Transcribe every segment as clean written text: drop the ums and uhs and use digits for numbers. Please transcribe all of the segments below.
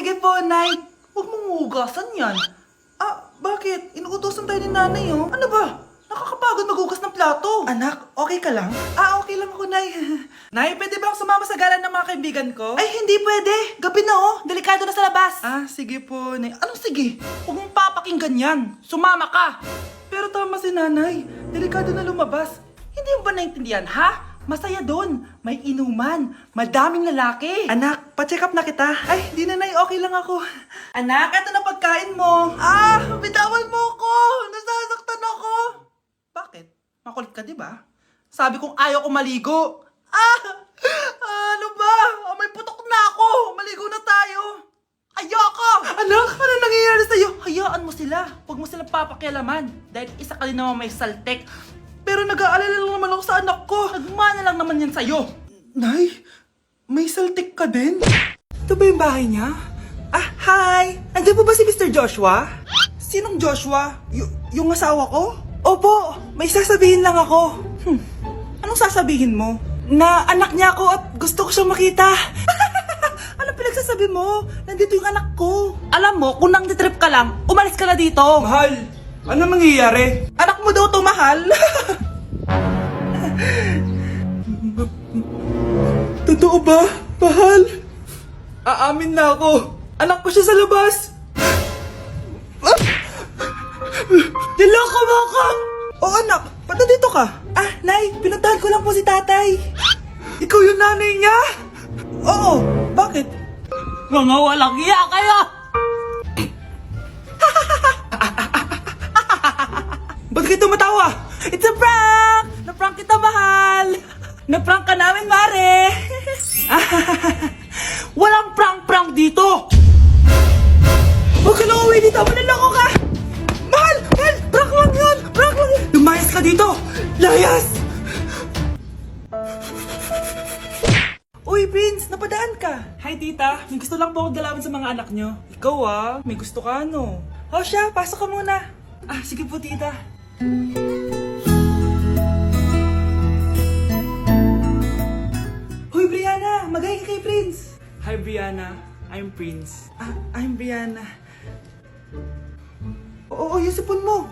sige po, Nay. Huwag mong hugasan yan. Bakit? Inuutosan tayo ni Nanay, oh. Ano ba? Nakakapagod maghugas ng plato. Anak, okay ka lang? Okay lang ako, Nay. Nay, pwede ba akong sumama sa gala ng mga kaibigan ko? Ay, hindi pwede. Gabi na, oh. Delikado na sa labas. Sige po, Nay. Anong sige? Huwag mong papakinggan yan. Sumama ka. Pero tama si Nanay. Delikado na lumabas. Hindi mo ba naintindihan, ha? Masaya doon. May inuman. Madaming lalaki. Anak, pa-check up na kita. Ay, di na, Nay. Okay lang ako. Anak, eto na pagkain mo. Bitawan mo ako. Nasasaktan ako. Bakit? Makulit ka, di ba? Sabi kong ayaw ko maligo. Ano ba? May putok na ako. Maligo na tayo. Ayoko! Anak, ano nangyayari sa'yo? Hayaan mo sila. Huwag mo silang papakialaman. Dahil isa ka din naman may saltek. Pero nag-aalala lang naman ako sa anak ko. Nagmana lang naman yan sa'yo. Nay, may saltik ka din? Ito ba yung bahay niya? Hi! Andiyan po ba si Mr. Joshua? Sinong Joshua? Yung asawa ko? Opo, may sasabihin lang ako. Anong sasabihin mo? Na anak niya ako at gusto ko siyang makita. Anong pinagsasabi mo? Nandito yung anak ko. Alam mo, kung nang trip ka lang, umalis ka na dito. Mahal, ano mangyayari? Anak mo daw to, mahal. Totoo ba, mahal? Aamin na ako. Anak ko siya sa labas. Niloko mo ako! Oh, anak, ba't nandito ka? Nay, pinuntahan ko lang po si tatay. Ikaw yung nanay niya? Oo, bakit? Mga walang iya kayo! Ba't kayo tumatawa? It's a prank! Na-prank kita, mahal! Na-prank ka namin, Mare! Walang prank-prank dito! Huwag ka na uwi dito! Maniloko ka! Mahal! Mahal! Prank lang yun! Prank lang yun! Lumayas ka dito! Layas! Uy, Prince! Napadaan ka! Hi, tita. May gusto lang po ako dalawin sa mga anak nyo. Ikaw may gusto ka ano? O siya, pasok ka muna. Sige po, tita. Hoy, Brianna! Magay ka kay Prince! Hi, Brianna. I'm Prince. I'm Brianna. Oo, yung sipon mo.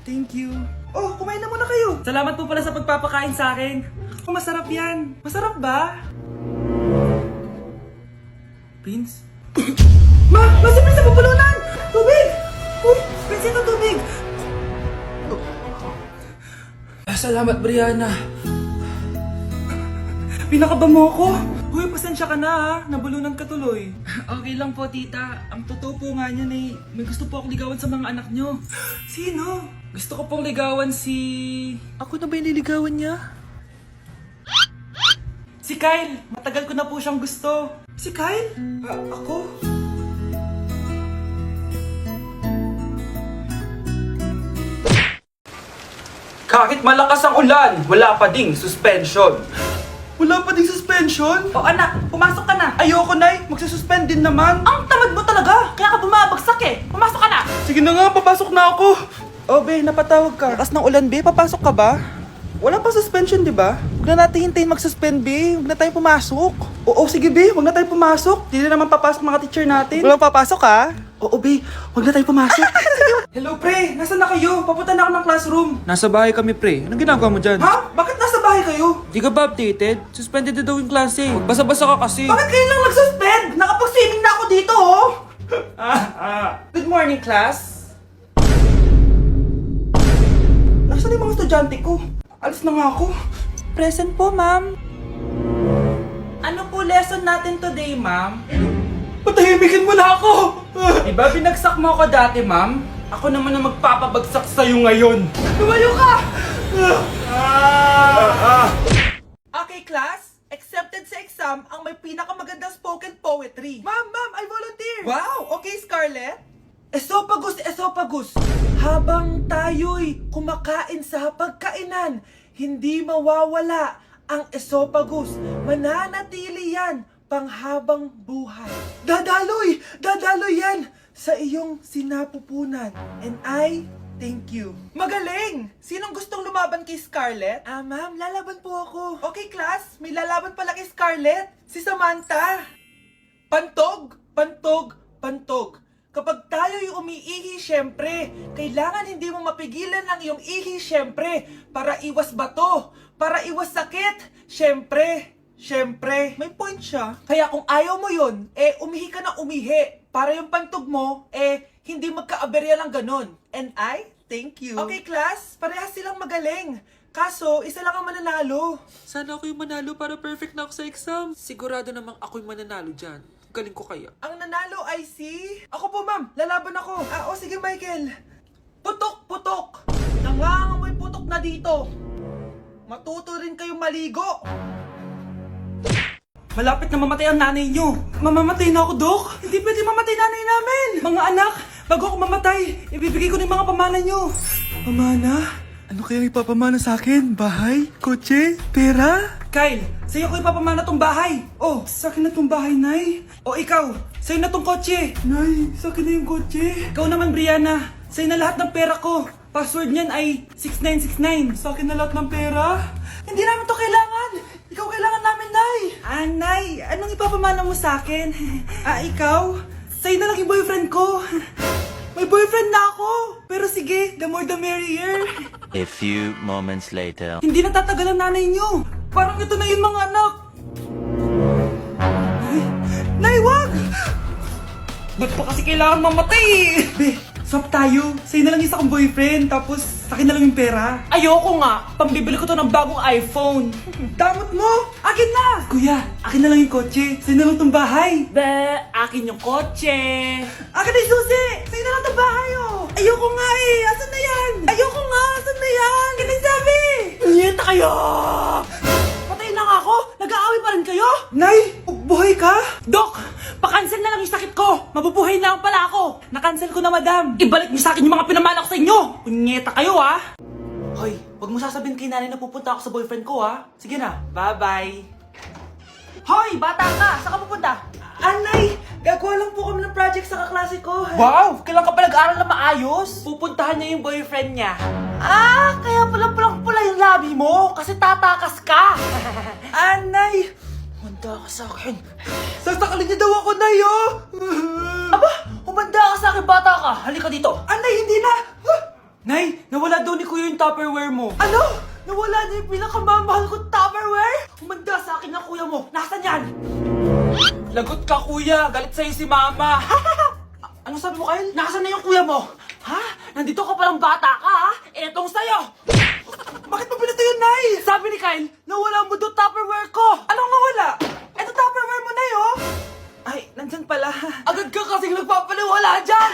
Thank you. Oh, kumain na muna kayo. Salamat po pala sa pagpapakain sa akin. Masarap yan. Masarap ba? Prince? Si Prince sa pupulunan! Tubig! Uy, Prince, ito tubig! Salamat, Brianna. Pinakaba mo ako. Uy, pasensya ka na ha. Nabulunan ka tuloy. Okay lang po, tita. Ang totoo po nga niyan eh, may gusto po akong ligawan sa mga anak nyo. Sino? Gusto ko pong ligawan si... Ako na ba yung niligawan niya? Si Kyle. Matagal ko na po siyang gusto. Si Kyle? Ako? Kahit malakas ang ulan, wala pa ding suspension. Wala pa ding suspension? O anak, pumasok ka na. Ayoko, Nay. Magsususpend din naman. Ang tamad mo talaga. Kaya ka bumabagsak eh. Pumasok ka na. Sige na nga, papasok na ako. Oh, be, napatawag ka. Lakas ng ulan, be. Papasok ka ba? Wala pa suspension, di ba? Huwag na natin hintayin mag-suspend, be. Huwag na tayo pumasok. Oo, sige, be. Huwag na tayo pumasok. Hindi na naman papasok mga teacher natin. Walang papasok, ha? Oo, be. Huwag na tayo pumasok. Hello, pre. Nasaan na kayo? Papunta na ako ng classroom. Nasa bahay kami, pre. Anong ginagawa mo dyan? Ha? Bakit nasa bahay kayo? Di ka ba updated? Suspended na daw yung klase. Basa-basa ka kasi. Bakit kayo lang nag-suspend? Nakapag-swimming na ako dito, oh. Good morning, class. Nasaan yung mga estudyante ko? Alis na nga ako. Present po, ma'am. Ano po lesson natin today, ma'am? Patahimikin mo na ako! Diba binagsak mo ako dati, ma'am? Ako naman ang magpapabagsak sa'yo ngayon. Lumayo ka! Okay, class. Accepted sa exam ang may pinakamagandang spoken poetry. Ma'am, I volunteer! Wow! Okay, Scarlett. Esophagus, esophagus. Habang tayo'y kumakain sa pagkainan, hindi mawawala ang esophagus. Mananatili yan panghabang buhay. Dadaloy! Dadaloy yan sa iyong sinapupunan. And I thank you. Magaling! Sinong gustong lumaban lalaban kay Scarlett? Ah, ma'am, lalaban po ako. Okay, class, may lalaban pala kay Scarlett. Si Samantha. Pantog, pantog, pantog. Kapag tayo'y umiihi, syempre, kailangan hindi mo mapigilan ang iyong ihi, syempre, para iwas bato, para iwas sakit, syempre. Siyempre, may point siya. Kaya kung ayaw mo yun, umihi ka na umihi. Para yung pantog mo, hindi magka-aberya lang ganun. And I thank you. Okay, class, parehas silang magaling. Kaso, isa lang ang mananalo. Sana ako yung manalo para perfect na ako sa exam. Sigurado namang ako yung mananalo dyan. Galing ko kaya. Ang nanalo ay si... Ako po, ma'am. Lalaban ako. Sige, Michael. Putok, putok. Nangangamoy putok na dito. Matuto rin kayong maligo. Malapit na mamatay ang nanay nyo. Mamamatay na ako, Dok. Hindi pwede mamatay nanay namin. Mga anak, bago ako mamatay, ibibigay ko na yung mga pamana nyo. Pamana? Ano kaya ipapamana sa akin? Bahay? Kotse? Pera? Kyle, sa'yo ko ipapamana tong bahay. Oh, sa akin na tong bahay, Nay. O ikaw, sa'yo na tong kotse. Nay, sa akin na yung kotse. Ikaw naman, Brianna, sa'yo na lahat ng pera ko. Password niyan ay 6969. Sa akin na lahat ng pera. Hindi namin to kailangan. Ikaw kailangan namin, Nay. Nay, anong ipapamana mo sa akin? Ikaw? Sa'yo na lang yung boyfriend ko. May boyfriend na ako. Pero sige, the more the merrier. A few moments later. Hindi natatagal ang nanay niyo. Parang ito na yung mga anak. Nay, wag! Ba't pa kasi kailangan mamatay? Be, swap tayo. Sa'yo na lang isa kong boyfriend, tapos akin na lang yung pera. Ayoko nga. Pambibili ko to ng bagong iPhone. Damot mo! Akin na! Kuya, akin na lang yung kotse. Sa'yo na lang tong bahay. Be, akin yung kotse. Akin na yung susi! Sa'yo na lang tong bahay, oh! Ayoko nga eh! Asan na yan? Ayoko nga! Asan na yan? Akin na yung sabi! Nyeta kayo! Patay na nga ako! Nag-aaway pa rin kayo? Nay! Buhay ka? Dok! Pa-cancel na lang yung sakit ko! Mabubuhay na lang pala ako! Na-cancel ko na, madam! Ibalik niyo sa akin yung mga pinamala ko sa inyo! Punyeta kayo, ha? Hoy, wag mo sasabihin kay nanay na pupunta ako sa boyfriend ko, ha? Sige na, bye-bye! Hoy, bata ka! Saan ka pupunta? Anay! Gagawa lang po kami ng project sa kaklase ko. Wow! Kailan ka pa nag-aaral na maayos? Pupuntahan niya yung boyfriend niya. Kaya pala pulang-pula yung labi mo kasi tatakas ka. Anay! Humanda ka sa akin. Sasakalin niya daw ako, Nay, oh! Aba! Humanda ka sa akin, bata ka! Halika dito! Anay, hindi na! Nay, nawala daw ni Kuya yung Tupperware mo. Ano? Nawala na yung pinakamamahal kong Tupperware? Humanda sa akin ng kuya mo. Nasaan yan? Lagot ka, kuya. Galit sa'yo si mama. Ano sabi mo, Kyle? Nasaan na yung kuya mo? Ha? Nandito ka palang bata ka, ha? Etong sa'yo. Bakit mo pinito yun, Nay? Sabi ni Kyle, nawala mo doon Tupperware ko. Anong nawala? Eto Tupperware mo, Nay, oh. Ay, nandyan pala. Agad ka kasing nagpapaliwala dyan.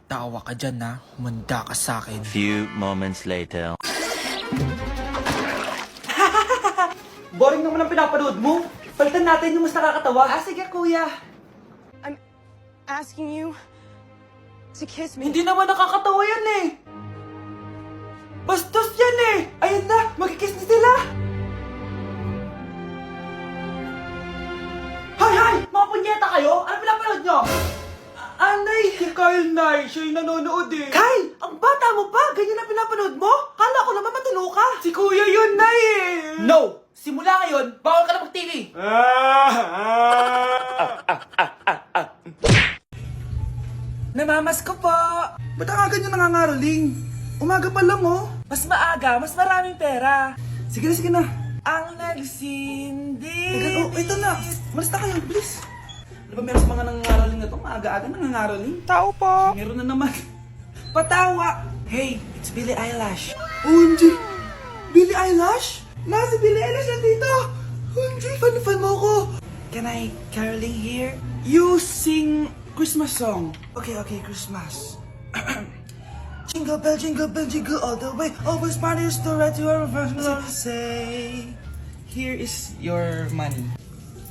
Tawa ka dyan na, humanda ka sa akin. Few moments later. Boring naman ang pinapanood mo. Palitan natin yung mas nakakatawa. Sige, kuya. I'm asking you to kiss me. Hindi naman nakakatawa yan eh. Bastos yan eh. Ayun na, magkikiss na sila. Hay! Mga punyeta kayo? Ano pinapanood nyo? Anay! Si Kyle, Nay. Siya yung nanonood eh. Kyle! Ang bata mo pa? Ganyan ang pinapanood mo? Kala ko naman matino ka. Si Kuya yun, Nay eh. No! Simula ngayon, bawal ka na mag-TV. Namamas ko po. Ba't ang aga nyo nangangaroling? Umaga pa lang, oh. Mas maaga, mas maraming pera. Sige na. Ang nagsindi. Ito na. Malis na kayo, please. Ano ba meron sa mga nangangaroling na to? Maaga-aga nangangaroling. Tao po. Meron na naman. Patawa. Hey, it's Billie Eilish. OMG. Billie Eilish? Si Billie Eilish nandito. OMG, fan mo ko. Can I caroling here? You sing Christmas song. Okay, Christmas. Jingle bell, jingle all the way. Always parties to right to our first say, here is your money.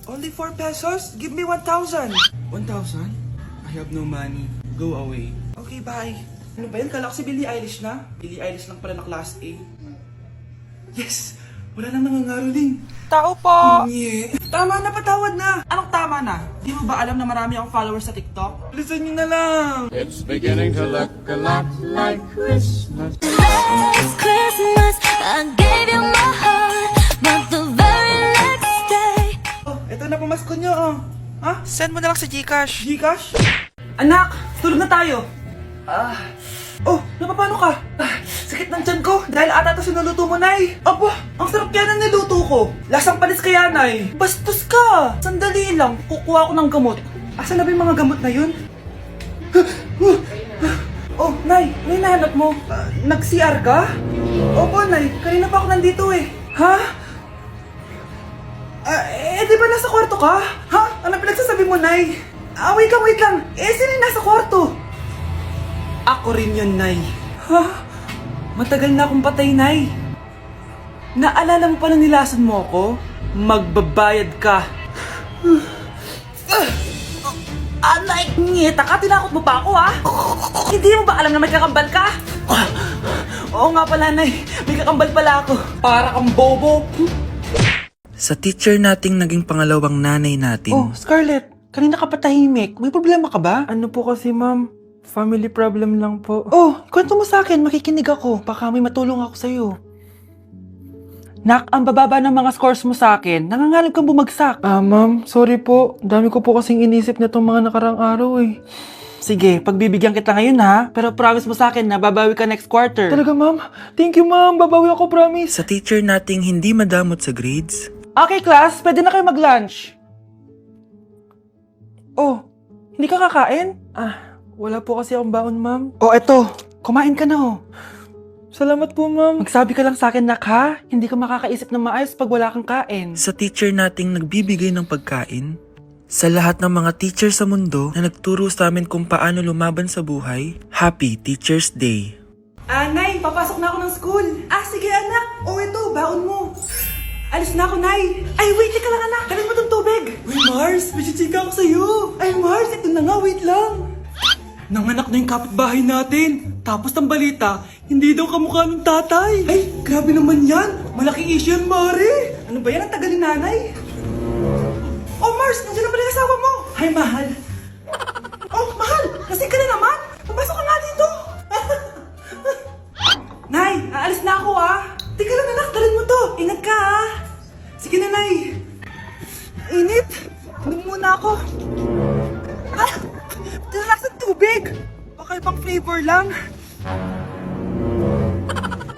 Only 4 pesos? Give me 1,000. 1,000? I have no money. Go away. Okay, bye. Ano ba yun? Kala ko si Billie Eilish na. Billie Eilish lang pala na class A. Yes! Wala nang nangangaroling. Tao po! Yeah. Tama na, patawad na. Anong tama na? Di mo ba alam na marami akong followers sa TikTok? Listen nyo na lang. It's beginning to look a lot like Christmas. Last Christmas, Ha? Send mo na lang sa Gcash. Gcash? Anak, tulog na tayo. Oh, napapano ka? Sakit ng tiyan ko dahil ata ito sinuluto mo, Nay. Aba, ang sarap kaya ng niluto ko. Lasang panis kaya, Nay. Bastos ka. Sandali lang, kukuha ko ng gamot. Asan na ba yung mga gamot na yun? Oh, Nay, ano yung nahanap mo? Nag-CR ka? Opo, Nay, kanina pa ako nandito eh. Ha? Di ba nasa kwarto ka? Ha? Ano pinagsasabi mo, Nay? Wait lang. Sino yung nasa kwarto? Ako rin yun, Nay. Ha? Matagal na akong patay, Nay. Naalala mo pa na nilasan mo ako? Magbabayad ka. Nay, ngita ka, tinakot mo pa ako, ha? Hindi mo ba alam na may kakambal ka? Oo nga pala, Nay. May kakambal pala ako. Para kang bobo. Sa teacher nating naging pangalawang nanay natin. Oh, Scarlett, kanina ka pa tahimik. May problema ka ba? Ano po kasi, ma'am? Family problem lang po. Oh, kwento mo sa akin. Makikinig ako. Baka may matulong ako sa'yo. Nak, ang bababa ng mga scores mo sa akin. Nangangalib kang bumagsak. Ma'am, sorry po. Dami ko po kasing inisip na itong mga nakarang araw eh. Sige, pagbibigyan kita ngayon ha. Pero promise mo sa akin na babawi ka next quarter. Talaga, ma'am? Thank you, ma'am. Babawi ako, promise. Sa teacher nating hindi madamot sa grades. Okay, class. Pwede na kayo mag-lunch. Oh, hindi ka kakain? Wala po kasi akong baon, ma'am. Oh, eto. Kumain ka na, oh. Salamat po, ma'am. Magsabi ka lang sa akin, Nak, ha? Hindi ka makakaisip ng maayos pag wala kang kain. Sa teacher nating nagbibigay ng pagkain. Sa lahat ng mga teacher sa mundo na nagturo sa amin kung paano lumaban sa buhay, Happy Teacher's Day! Nay, papasok na ako ng school. Sige, anak. Oh, ito, baon mo. Alis na ako, Nay. Ay, wait, ka lang, anak. Dalhin mo tong tubig. Uy, Mars, may chichika ako sa'yo. Ay, Mars, ito na nga, wait lang. Nanganak na yung kapitbahay natin. Tapos ang balita, hindi daw kamukha ng tatay. Ay, grabe naman yan. Malaking issue yan, Mari. Ano ba yan? Ang tagal ni nanay. Oh, Mars, nandiyan na pala yung asawa mo. Hi, mahal. Oh, mahal, lasing ka na naman. Pumasok ka nga dito. Nay, aalis na ako Teka lang, anak, dalhin mo to. Ingat ka Sige na, Nay. Init. Inom muna ako. Tinalak sa tubig. Baka ibang flavor lang.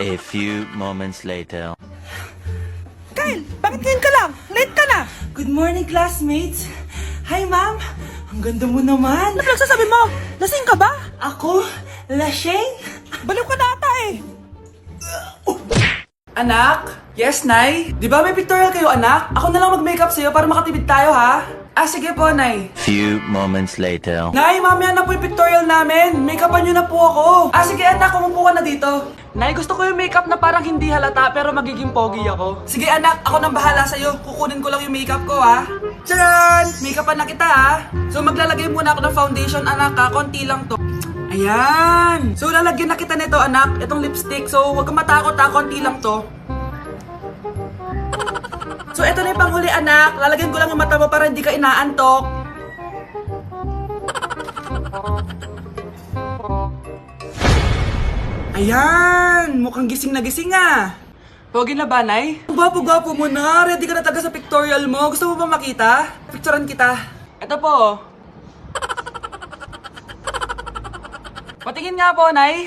A few moments later. Kyle, bakit ngayon ka lang? Late ka na. Good morning, classmates. Hi, ma'am. Ang ganda mo naman. Ano pinagsasabi mo? Lasing ka ba? Ako? Lasing? Baliw ka na ata eh. Anak? Yes, Nay? Di ba may pictorial kayo, anak? Ako na lang mag-makeup sa'yo para makatipid tayo, ha? Sige po, Nay. Few moments later. Nay, mamaya na po yung pictorial namin. Make-upan nyo na po ako. Sige, anak, umupo ka na dito. Nay, gusto ko yung makeup na parang hindi halata pero magiging pogi ako. Sige, anak, ako nang bahala sa'yo. Kukunin ko lang yung makeup ko, ha? Tcharan! Make-upan na kita, ha? So, maglalagay muna ako ng foundation, anak, ha? Konti lang to. Ayan! So, lalagyan na kita nito, anak. Itong lipstick. So, huwag kang matakot, ha? Konti lang to. So, eto na yung panghuli, anak. Lalagyan ko lang yung mata mo para hindi ka inaantok. Ayan! Mukhang gising na gising, Pogi na ba, Nay? Gwapo-gwapo mo na. Ready ka na talaga sa pictorial mo. Gusto mo ba makita? Picturean kita. Eto po. Patingin nga po, Nay.